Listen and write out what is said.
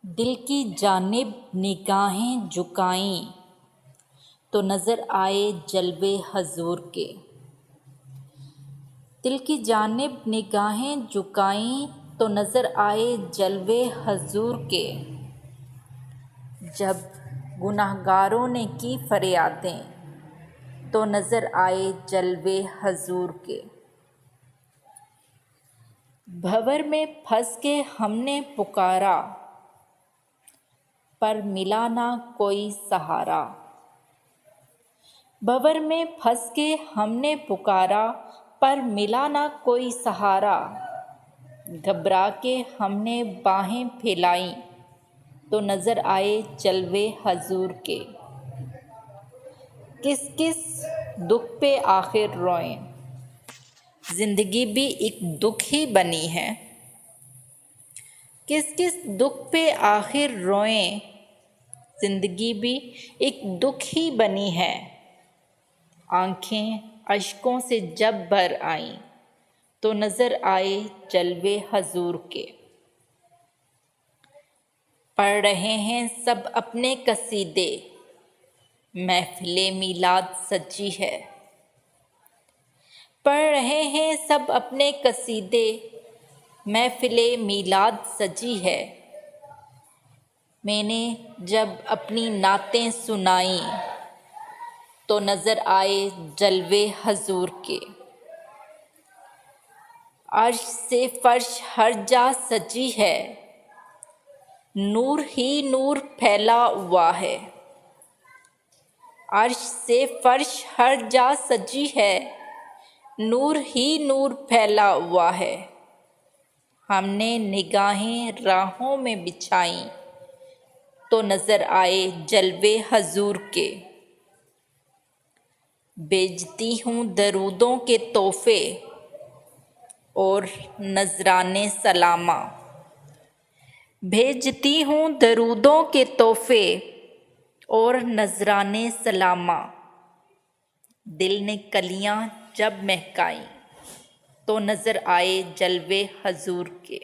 दिल की जानिब निगाहें झुकाईं तो नज़र आए जलवे हजूर के। दिल की जानिब निगाहें झुकाईं तो नज़र आए जलवे हजूर के। जब गुनाहगारों ने की फरियादें तो नज़र आए जलवे हजूर के। भंवर में फंस के हमने पुकारा पर मिला ना कोई सहारा। भंवर में फंस के हमने पुकारा पर मिला ना कोई सहारा। घबरा के हमने बाहें फैलाई तो नज़र आए जलवे हजूर के। किस किस दुख पे आखिर रोएं, ज़िंदगी भी एक दुख ही बनी है। किस किस दुख पे आखिर रोएं, ज़िंदगी भी एक दुख ही बनी है। आँखें अश्कों से जब भर आईं तो नज़र आए जलवे हजूर के। पढ़ रहे हैं सब अपने कसीदे, महफ़िले मीलाद सजी है। पढ़ रहे हैं सब अपने कसीदे, महफ़िले मीलाद सजी है। मैंने जब अपनी नातें सुनाई तो नज़र आए जलवे हजूर के। अर्श से फर्श हर जा सजी है, नूर ही नूर फैला हुआ है। अर्श से फर्श हर जा सजी है, नूर ही नूर फैला हुआ है। हमने निगाहें राहों में बिछाई तो नज़र आए जलवे हजूर के। भेजती हूँ दरूदों के तोहफ़े और नजराने सलामा। भेजती हूँ दरूदों के तोहफ़े और नजराने सलामा। दिल ने कलियाँ जब महकाई तो नज़र आए जलवे हजूर के।